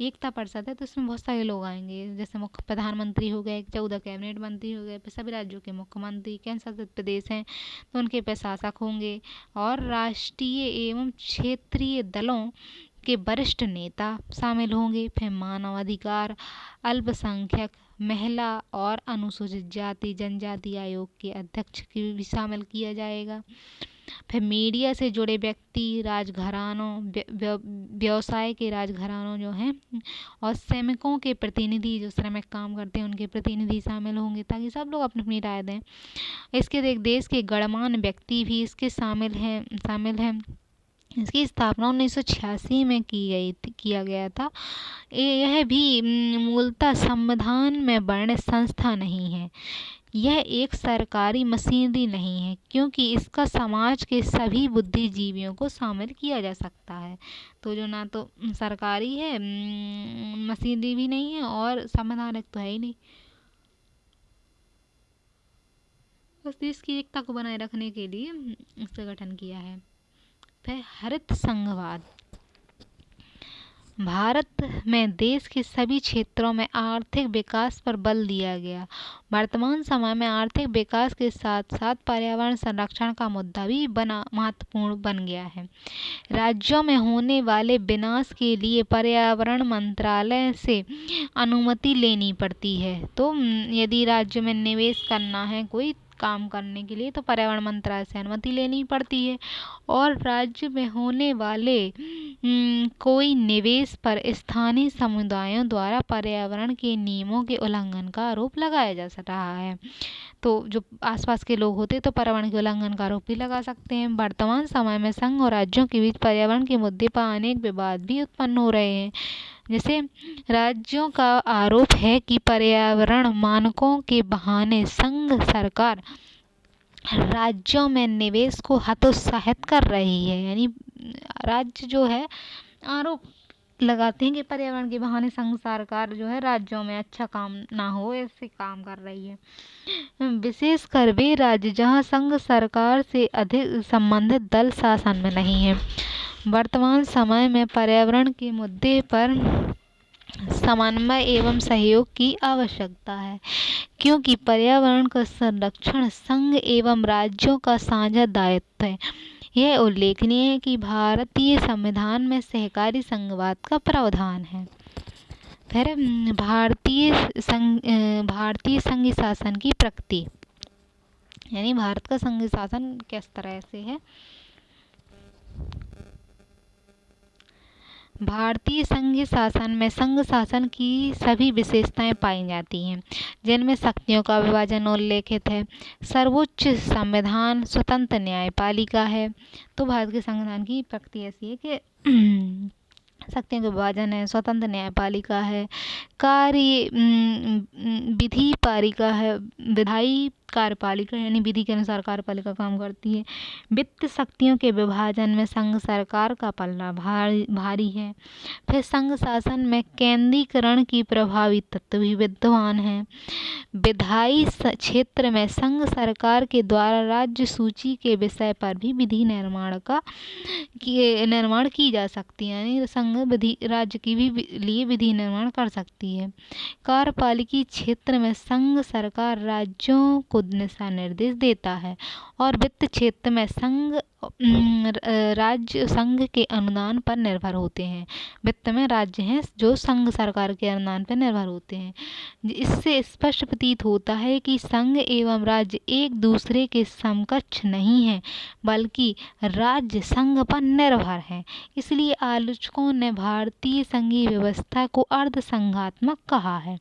एकता परिषद है तो इसमें बहुत सारे लोग आएंगे, जैसे मुख्य प्रधानमंत्री हो गए, 14 कैबिनेट मंत्री हो गए, फिर सभी राज्यों के मुख्यमंत्री, केंद्र शासित प्रदेश हैं तो उनके प्रशासक होंगे, और राष्ट्रीय एवं क्षेत्रीय दलों के वरिष्ठ नेता शामिल होंगे। फिर मानवाधिकार, अल्पसंख्यक, महिला और अनुसूचित जाति जनजाति आयोग के अध्यक्ष की भी शामिल किया जाएगा। फिर मीडिया से जुड़े व्यक्ति, राजघरानों, व्यवसाय के राजघरानों जो हैं, और श्रमिकों के प्रतिनिधि, जो श्रमिक काम करते हैं उनके प्रतिनिधि शामिल होंगे, ताकि सब लोग अपनी अपनी राय दें। इसके देश के गणमान्य व्यक्ति भी इसके शामिल हैं। इसकी स्थापना 1986 में किया गया था। यह भी मूलतः संविधान में वर्णित संस्था नहीं है। यह एक सरकारी मशीनरी नहीं है, क्योंकि इसका समाज के सभी बुद्धिजीवियों को शामिल किया जा सकता है। तो जो ना तो सरकारी है, मशीनरी भी नहीं है, और संवैधानिक तो है ही नहीं। बस देश की एकता को बनाए रखने के लिए इसका गठन किया है। फिर हरित संघवाद। भारत में देश के सभी क्षेत्रों में आर्थिक विकास पर बल दिया गया। वर्तमान समय में आर्थिक विकास के साथ साथ पर्यावरण संरक्षण का मुद्दा भी महत्वपूर्ण बन गया है। राज्यों में होने वाले विनाश के लिए पर्यावरण मंत्रालय से अनुमति लेनी पड़ती है। तो यदि राज्य में निवेश करना है कोई काम करने के लिए, तो पर्यावरण मंत्रालय से अनुमति लेनी पड़ती है, और राज्य में होने वाले कोई निवेश पर स्थानीय समुदायों द्वारा पर्यावरण के नियमों के उल्लंघन का आरोप लगाया जा रहा है। तो जो आसपास के लोग होते तो पर्यावरण के उल्लंघन का आरोप भी लगा सकते हैं। वर्तमान समय में संघ और राज्यों के बीच पर्यावरण के मुद्दे पर अनेक विवाद भी उत्पन्न हो रहे हैं। जैसे राज्यों का आरोप है कि पर्यावरण मानकों के बहाने संघ सरकार राज्यों में निवेश को हतोत्साहित कर रही है। यानी राज्य जो है आरोप लगाते हैं कि पर्यावरण के बहाने संघ सरकार जो है राज्यों में अच्छा काम ना हो, ऐसे काम कर रही है। विशेषकर वे राज्य जहां संघ सरकार से अधिक संबंधित दल शासन में नहीं है। वर्तमान समय में पर्यावरण के मुद्दे पर समन्वय एवं सहयोग की आवश्यकता है, क्योंकि पर्यावरण का संरक्षण संघ एवं राज्यों का साझा दायित्व है। यह उल्लेखनीय है कि भारतीय संविधान में सहकारी संघवाद का प्रावधान है। फिर भारतीय संघीय शासन की प्रकृति, यानी भारत का संघीय शासन किस तरह से है। भारतीय संघीय शासन में संघ शासन की सभी विशेषताएं पाई जाती हैं, जिनमें शक्तियों का विभाजन उल्लेखित है। सर्वोच्च संविधान स्वतंत्र न्यायपालिका है। तो भारत के संविधान की प्रकृति ऐसी है कि शक्तियों का विभाजन है, स्वतंत्र न्यायपालिका है, कार्य विधि पालिका है, विधायी कार्यपालिका, यानी विधि के अनुसार कार्यपालिका काम करती है। वित्त शक्तियों के विभाजन में संघ सरकार का पल्ला भारी है। फिर संघ शासन में केंद्रीकरण की प्रभावी तत्व भी विद्यमान है। विधायी क्षेत्र में संघ सरकार के द्वारा राज्य सूची के विषय पर भी विधि निर्माण की जा सकती है, यानी संघ राज्य की भी लिए विधि निर्माण कर सकती है। कार्यपालिकी क्षेत्र में संघ सरकार राज्यों को दिशा निर्देश देता है, और वित्त क्षेत्र में राज्य संघ के अनुदान पर निर्भर होते हैं। वित्त में राज्य हैं जो संघ सरकार के अनुदान पर निर्भर होते हैं। इससे स्पष्ट प्रतीत होता है कि संघ एवं राज्य एक दूसरे के समकक्ष नहीं है, बल्कि राज्य संघ पर निर्भर है। इसलिए आलोचकों ने भारतीय संघीय व्यवस्था को अर्ध संघात्मक कहा है।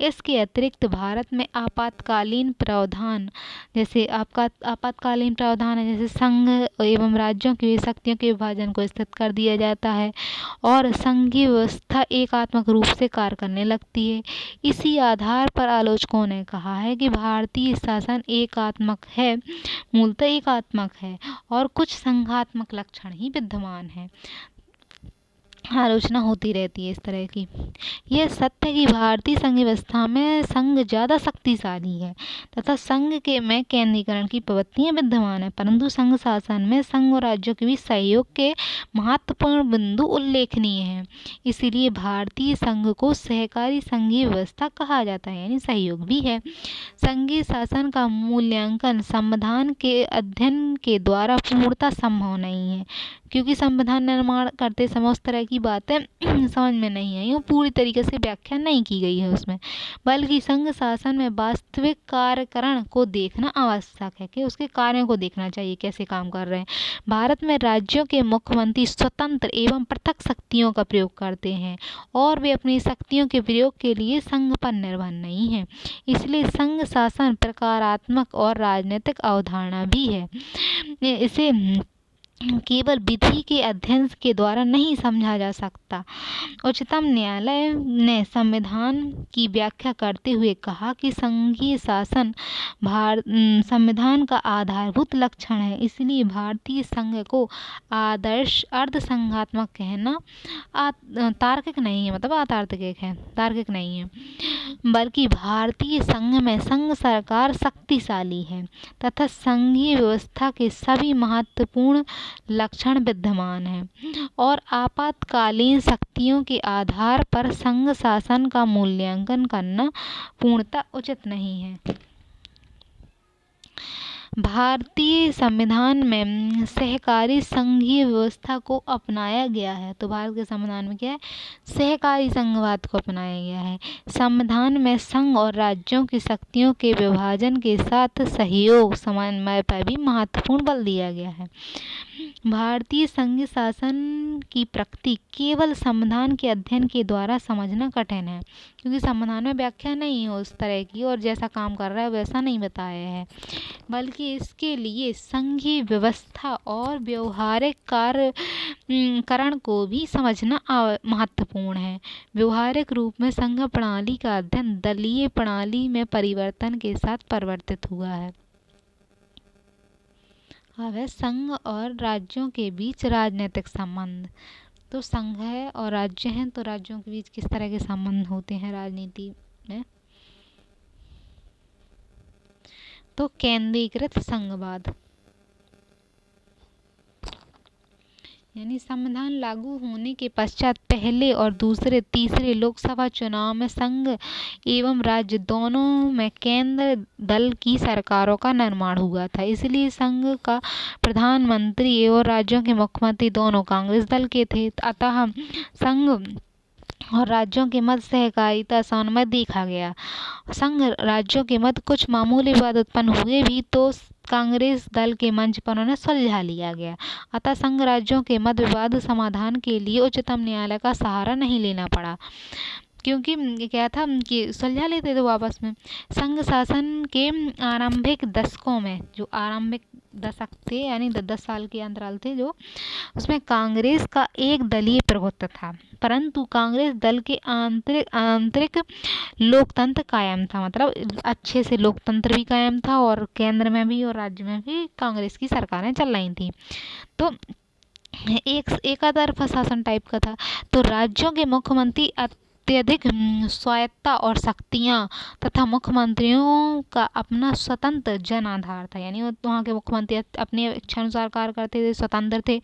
इसके अतिरिक्त भारत में आपातकालीन प्रावधान, जैसे आपातकालीन प्रावधान है, जैसे संघ एवं राज्यों की शक्तियों के विभाजन को स्थित कर दिया जाता है और संघीय व्यवस्था एकात्मक रूप से कार्य करने लगती है। इसी आधार पर आलोचकों ने कहा है कि भारतीय शासन एकात्मक है, मूलतः एकात्मक है और कुछ संघात्मक लक्षण ही विद्यमान है। आलोचना होती रहती है इस तरह की। यह सत्य है कि भारतीय संघ व्यवस्था में संघ ज़्यादा शक्तिशाली है तथा संघ के में केंद्रीकरण की प्रवृत्तियां विद्यमान है, परंतु संघ शासन में संघ और राज्यों के बीच सहयोग के महत्वपूर्ण बिंदु उल्लेखनीय हैं। इसीलिए भारतीय संघ को सहकारी संघीय व्यवस्था कहा जाता है, यानी सहयोग भी है। संघीय शासन का मूल्यांकन संविधान के अध्ययन के द्वारा पूर्णतः संभव नहीं है, क्योंकि संविधान निर्माण करते समय उस तरह की बातें समझ में नहीं आई, वो पूरी तरीके से व्याख्या नहीं की गई है उसमें, बल्कि संघ शासन में वास्तविक कार्यकरण को देखना आवश्यक है कि उसके कार्यों को देखना चाहिए कैसे काम कर रहे हैं। भारत में राज्यों के मुख्यमंत्री स्वतंत्र एवं पृथक शक्तियों का प्रयोग करते हैं और वे अपनी शक्तियों के प्रयोग के लिए संघ पर निर्भर नहीं है। इसलिए संघ शासन प्रकारात्मक और राजनीतिक अवधारणा भी है। इसे केवल विधि के अध्ययन के द्वारा नहीं समझा जा सकता। उच्चतम न्यायालय ने संविधान की व्याख्या करते हुए कहा कि संघीय शासन संविधान का आधारभूत लक्षण है, इसलिए भारतीय संघ को आदर्श अर्ध संघात्मक कहना तार्किक नहीं है, मतलब अतार्किक है, तार्किक नहीं है, बल्कि भारतीय संघ में संघ सरकार शक्तिशाली है तथा संघीय व्यवस्था के सभी महत्वपूर्ण लक्षण विद्यमान हैं और आपातकालीन शक्तियों के आधार पर संघ शासन का मूल्यांकन करना पूर्णतः उचित नहीं है। भारतीय संविधान में सहकारी संघीय व्यवस्था को अपनाया गया है। तो भारत के संविधान में क्या है? सहकारी संघवाद को अपनाया गया है। संविधान में संघ और राज्यों की शक्तियों के विभाजन के साथ सहयोग समन्वय पर भी महत्वपूर्ण बल दिया गया है। भारतीय संघीय शासन की प्रकृति केवल संविधान के अध्ययन के द्वारा समझना कठिन है, क्योंकि संविधान में व्याख्या नहीं है उस तरह की और जैसा काम कर रहा है वैसा नहीं बताया है, बल्कि इसके लिए संघीय व्यवस्था और व्यवहारिक कार्यकरण को भी समझना महत्वपूर्ण है। व्यवहारिक रूप में संघ प्रणाली का अध्ययन दलीय प्रणाली में परिवर्तन के साथ परिवर्तित हुआ है। अब है संघ और राज्यों के बीच राजनीतिक संबंध। तो संघ है और राज्य हैं, तो राज्यों के बीच किस तरह के संबंध होते हैं राजनीति में? तो केंद्रीकृत संघवाद, यानी संविधान लागू होने के पश्चात पहले और दूसरे तीसरे लोकसभा चुनाव में संघ एवं राज्य दोनों में केंद्र दल की सरकारों का निर्माण हुआ था। इसलिए संघ का प्रधानमंत्री एवं राज्यों के मुख्यमंत्री दोनों कांग्रेस दल के थे। अतः संघ और राज्यों के मध्य सहकारिता समन्वय देखा गया। संघ राज्यों के मध्य कुछ मामूली विवाद उत्पन्न हुए भी तो कांग्रेस दल के मंच पर उन्हें सुलझा लिया गया। अतः संघ राज्यों के मध्य विवाद समाधान के लिए उच्चतम न्यायालय का सहारा नहीं लेना पड़ा, क्योंकि क्या था कि सुलझा लेते थे आपस में। संघ शासन के आरंभिक दशकों में, जो आरंभिक दशक थे यानी 10 साल के अंतराल थे जो, उसमें कांग्रेस का एक दलीय प्रभुत्व था, परंतु कांग्रेस दल के आंतरिक लोकतंत्र कायम था, मतलब अच्छे से लोकतंत्र भी कायम था और केंद्र में भी और राज्य में भी कांग्रेस की सरकारें चल रही थी। तो एकातरफा शासन टाइप का था। तो राज्यों के मुख्यमंत्री अत्यधिक स्वायत्तता और शक्तियां तथा मुख्यमंत्रियों का अपना स्वतंत्र जन आधार था, यानी वहाँ के मुख्यमंत्री अपने इच्छानुसार कार्य करते थे, स्वतंत्र थे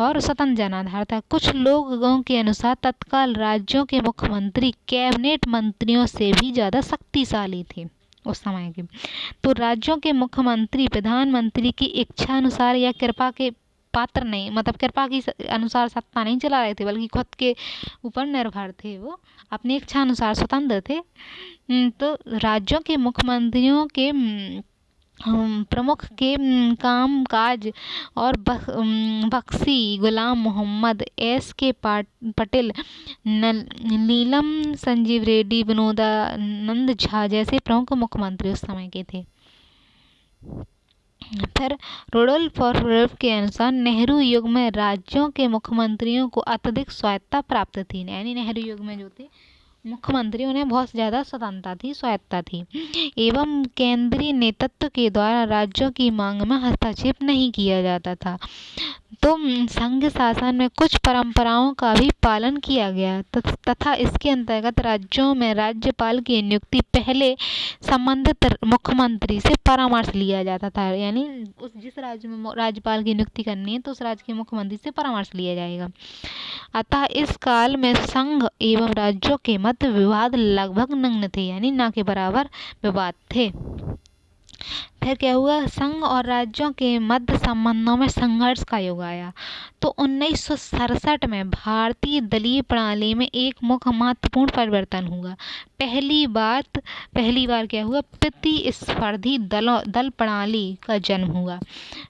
और स्वतंत्र जन आधार था। कुछ लोगों के अनुसार तत्काल राज्यों के मुख्यमंत्री कैबिनेट मंत्रियों से भी ज़्यादा शक्तिशाली थे उस समय के। तो राज्यों के मुख्यमंत्री प्रधानमंत्री की इच्छा अनुसार या कृपा के पात्र नहीं, मतलब कृपा की अनुसार सत्ता नहीं चला रहे थे, बल्कि खुद के ऊपर निर्भर थे, वो अपनी इच्छा अनुसार स्वतंत्र थे। तो राज्यों के मुख्यमंत्रियों के प्रमुख के काम काज और बख्शी, गुलाम मोहम्मद, S.K. पटेल, नीलम संजीव रेड्डी, विनोदानंद झा जैसे प्रमुख मुख्यमंत्री उस समय के थे। फिर रुडोल्फ और रुडोल्फ के अनुसार नेहरू युग में राज्यों के मुख्यमंत्रियों को अत्यधिक स्वायत्ता प्राप्त थी। यानी नेहरू युग में जो थे मुख्यमंत्रियों ने बहुत ज़्यादा स्वतंत्रता थी, स्वायत्ता थी, एवं केंद्रीय नेतृत्व के द्वारा राज्यों की मांग में हस्तक्षेप नहीं किया जाता था। तो संघ शासन में कुछ परंपराओं का भी पालन किया गया तथा इसके अंतर्गत राज्यों में राज्यपाल की नियुक्ति पहले संबंधित मुख्यमंत्री से परामर्श लिया जाता था। यानी उस जिस राज्य में राज्यपाल की नियुक्ति करनी है तो उस राज्य के मुख्यमंत्री से परामर्श लिया जाएगा। अतः इस काल में संघ एवं राज्यों के मध्य विवाद लगभग नगण्य थे, यानी ना के बराबर विवाद थे। फिर क्या हुआ, संघ और राज्यों के मध्य संबंधों में संघर्ष का युग आया। तो 1967 में भारतीय दलीय प्रणाली में एक मुख्य महत्वपूर्ण परिवर्तन हुआ। पहली बार क्या हुआ, प्रतिस्पर्धी दल प्रणाली का जन्म हुआ।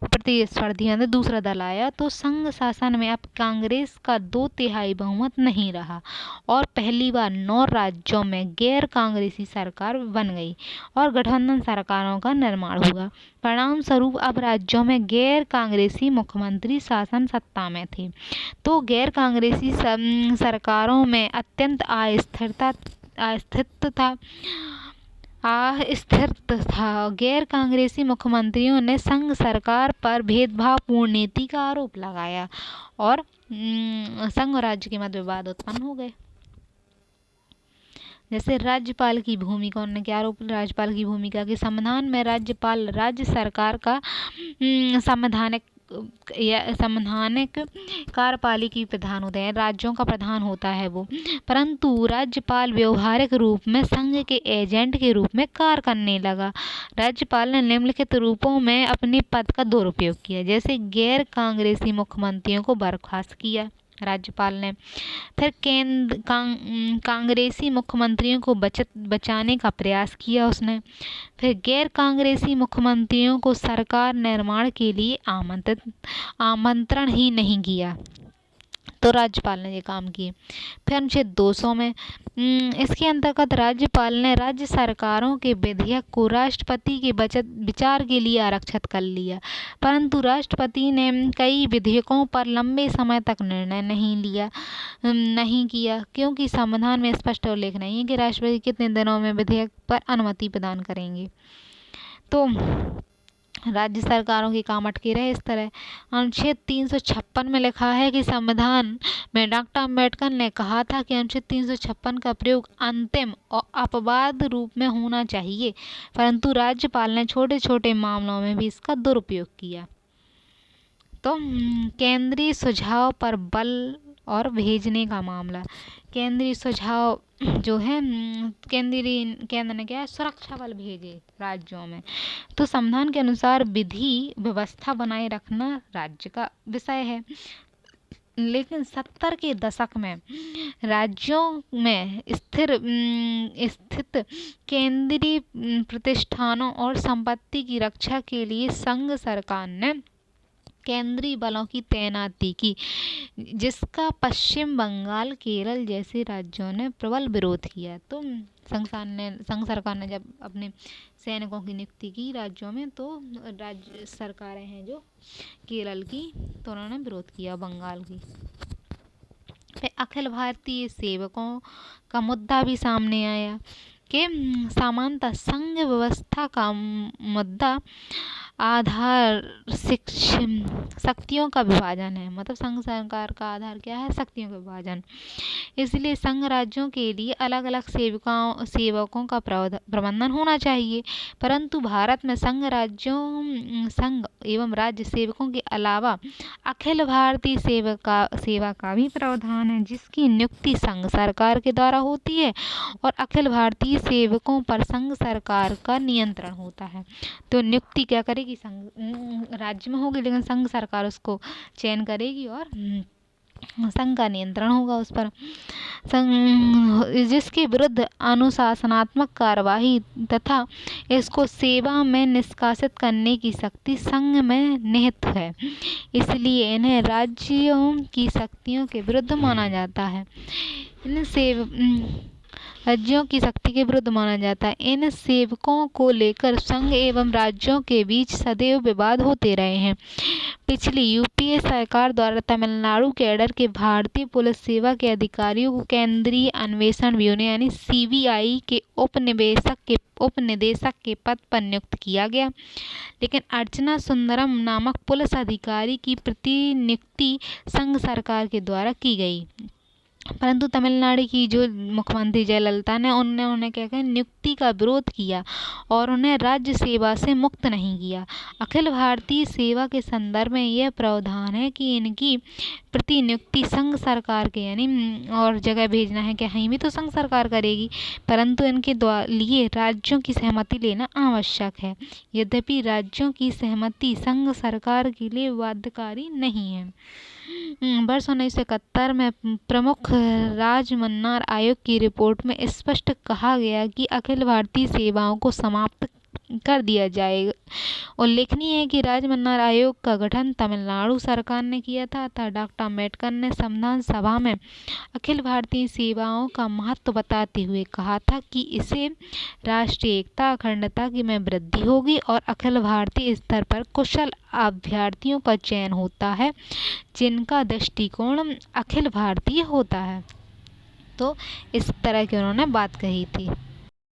प्रतिस्पर्धी मतलब दूसरा दल आया। तो संघ शासन में अब कांग्रेस का 2/3 बहुमत नहीं रहा और पहली बार 9 राज्यों में गैर कांग्रेसी सरकार बन गई और गठबंधन सरकारों का निर्माण हुआ। परिणाम स्वरूप अब राज्यों में गैर कांग्रेसी मुख्यमंत्री शासन सत्ता में थे। तो गैर कांग्रेसी सरकारों में अत्यंत अस्थिर था। गैर कांग्रेसी मुख्यमंत्रियों ने संघ सरकार पर भेदभावपूर्ण नीति का आरोप लगाया और संघ और राज्य के मध्य विवाद उत्पन्न हो गए। जैसे राज्यपाल की भूमिका, उन्होंने क्या आरोप, राज्यपाल की भूमिका के संविधान में राज्यपाल राज्य सरकार का संवैधानिक कार्यपालिका प्रधान होते हैं, राज्यों का प्रधान होता है वो, परंतु राज्यपाल व्यवहारिक रूप में संघ के एजेंट के रूप में कार्य करने लगा। राज्यपाल ने निम्नलिखित रूपों में अपने पद का दुरुपयोग किया। जैसे गैर कांग्रेसी मुख्यमंत्रियों को बर्खास्त किया राज्यपाल ने, फिर कांग्रेसी मुख्यमंत्रियों को बचाने का प्रयास किया उसने, फिर गैर कांग्रेसी मुख्यमंत्रियों को सरकार निर्माण के लिए आमंत्रण ही नहीं किया। तो राज्यपाल ने ये काम किए। फिर अनुच्छेद 200 में इसके अंतर्गत राज्यपाल ने राज्य सरकारों के विधेयक को राष्ट्रपति के विचार के लिए आरक्षित कर लिया, परंतु राष्ट्रपति ने कई विधेयकों पर लंबे समय तक निर्णय नहीं किया, क्योंकि संविधान में स्पष्ट उल्लेख नहीं है कि राष्ट्रपति कितने दिनों में विधेयक पर अनुमति प्रदान करेंगे। तो राज्य सरकारों के काम अटके रहे इस तरह। अनुच्छेद 356 में लिखा है कि संविधान में डॉक्टर अम्बेडकर ने कहा था कि अनुच्छेद 356 का प्रयोग अंतिम और अपवाद रूप में होना चाहिए, परंतु राज्यपाल ने छोटे छोटे मामलों में भी इसका दुरुपयोग किया। तो केंद्रीय सुझाव पर बल और भेजने का मामला, केंद्रीय सुझाव जो है केंद्र ने क्या है, सुरक्षा बल भेजे राज्यों में। तो संविधान के अनुसार विधि व्यवस्था बनाए रखना राज्य का विषय है, लेकिन 70 के दशक में राज्यों में स्थित केंद्रीय प्रतिष्ठानों और संपत्ति की रक्षा के लिए संघ सरकार ने केंद्रीय बलों की तैनाती की, जिसका पश्चिम बंगाल, केरल जैसे राज्यों ने प्रबल विरोध किया। तो संघ सरकार ने जब अपने सैनिकों की नियुक्ति की राज्यों में, तो राज्य सरकारें हैं जो केरल की, तो उन्होंने विरोध किया बंगाल की। फिर अखिल भारतीय सेवकों का मुद्दा भी सामने आया कि सामान्यतः संघ व्यवस्था का मुद्दा आधार शक्तियों का विभाजन है। मतलब संघ सरकार का आधार क्या है, शक्तियों का विभाजन। इसलिए संघ राज्यों के लिए अलग अलग सेवकों का प्रबंधन होना चाहिए, परंतु भारत में संघ एवं राज्य सेवकों के अलावा अखिल भारतीय सेवा का भी प्रावधान है, जिसकी नियुक्ति संघ सरकार के द्वारा होती है और अखिल भारतीय सेवकों पर संघ सरकार का नियंत्रण होता है। तो नियुक्ति क्या करेगी, संघ राज्य में होगी, लेकिन संघ सरकार उसको चयन करेगी और संघ का नियंत्रण होगा उस पर। जिसके विरुद्ध अनुशासनात्मक कार्यवाही तथा इसको सेवा में निष्कासित करने की शक्ति संघ में निहित है, इसलिए इन्हें राज्यों की शक्तियों के विरुद्ध माना जाता है। राज्यों की शक्ति के विरुद्ध माना जाता है। इन सेवकों को लेकर संघ एवं राज्यों के बीच सदैव विवाद होते रहे हैं। पिछली यूपीए सरकार द्वारा तमिलनाडु कैडर के भारतीय पुलिस सेवा के अधिकारियों को केंद्रीय अन्वेषण ब्यूरो यानी सीबीआई के उपनिदेशक के पद पर नियुक्त किया गया, लेकिन अर्चना सुंदरम नामक पुलिस अधिकारी की प्रतिनियुक्ति संघ सरकार के द्वारा की गई, परंतु तमिलनाडु की जो मुख्यमंत्री जयललिता ने उन्हें क्या कहा, नियुक्ति का विरोध किया और उन्हें राज्य सेवा से मुक्त नहीं किया। अखिल भारतीय सेवा के संदर्भ में यह प्रावधान है कि इनकी प्रतिनियुक्ति संघ सरकार के यानी और जगह भेजना है, क्या कहीं भी तो संघ सरकार करेगी, परंतु इनके लिए राज्यों की सहमति लेना आवश्यक है। यद्यपि राज्यों की सहमति संघ सरकार के लिए बाध्यकारी नहीं है। वर्ष 1971 में प्रमुख राजमन्नार आयोग की रिपोर्ट में स्पष्ट कहा गया कि अखिल भारतीय सेवाओं को समाप्त कर दिया जाएगा। उल्लेखनीय है कि राजमन्नार आयोग का गठन तमिलनाडु सरकार ने किया था तथा डॉक्टर अम्बेडकर ने संविधान सभा में अखिल भारतीय सेवाओं का महत्व बताते हुए कहा था कि इससे राष्ट्रीय एकता अखंडता की में वृद्धि होगी और अखिल भारतीय स्तर पर कुशल अभ्यर्थियों का चयन होता है जिनका दृष्टिकोण अखिल भारतीय होता है। तो इस तरह की उन्होंने बात कही थी।